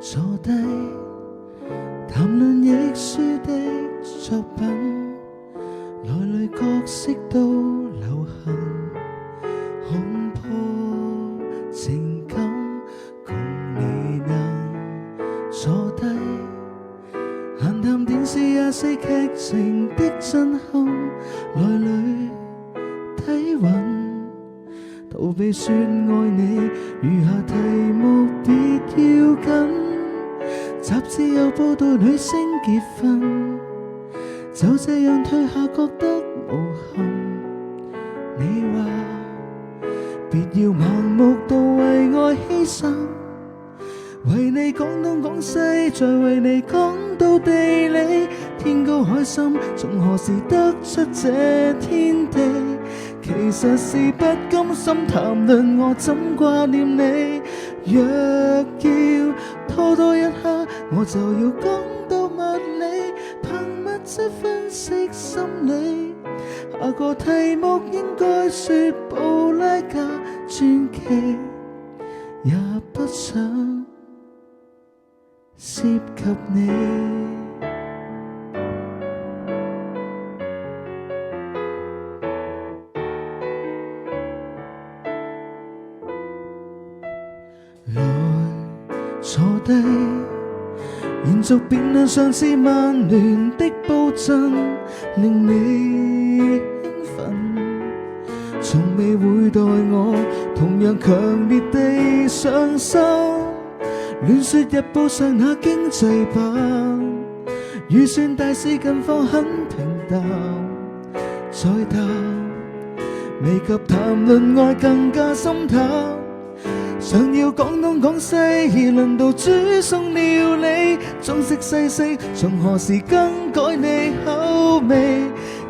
坐低談論亦舒的作品，來類角色都流行，看破情感，共你能坐低閒談電視24劇情的震撼，來類體溫，逃避說愛你，餘下題目別要緊。雜誌有報道女星結婚，就這樣退下覺得無憾。你話別要盲目到為愛犧牲，為你講東講西，再為你講到地理，天高海深，從何時得出這天地？其實是不甘心談論我怎掛念你，若要拖多一刻，我就要講到物理，憑物質分析心理。下個題目應該說布拉格傳奇，也不想涉及你。來坐低，延續辯論上次曼聯的布陣，令你興奮，從未會待我同樣強烈地上心。亂說日報上那經濟版，預算大市近況很平淡，再淡未及談論愛更加心淡。想要講東講西，而輪到煮餸料理，中式西式，從何時更改你口味？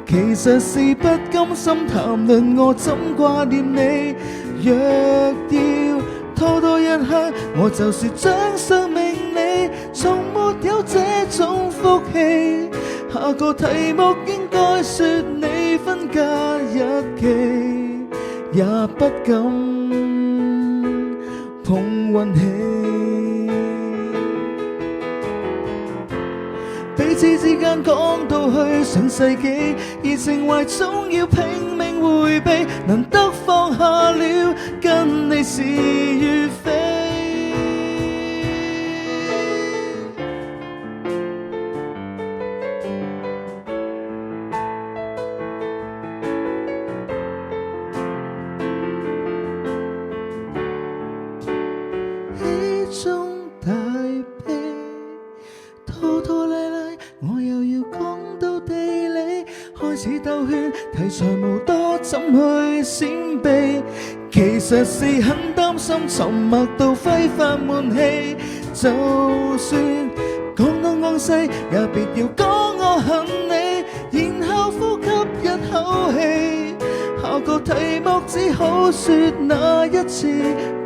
其實是不甘心談論我怎掛念你，若要拖多一刻，我就說掌上明理，從沒有這種福氣。下個題目應該說你分假日期，也不敢碰運氣，彼此之間講到去上世紀，而情懷總要拼命迴避，難得放下了跟你是與非。中大悲，拖拖拉拉，我又要講到地理，開始兜圈，題材無多，怎去閃避？其實是很擔心沉默到揮發悶氣，就算講東講西，也別要講我恨你，然後呼吸一口氣，下個題目只好說那一次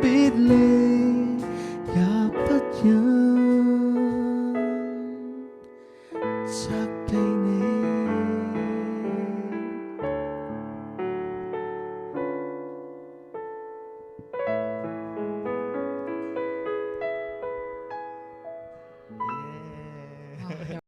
別離。也不忍責備你。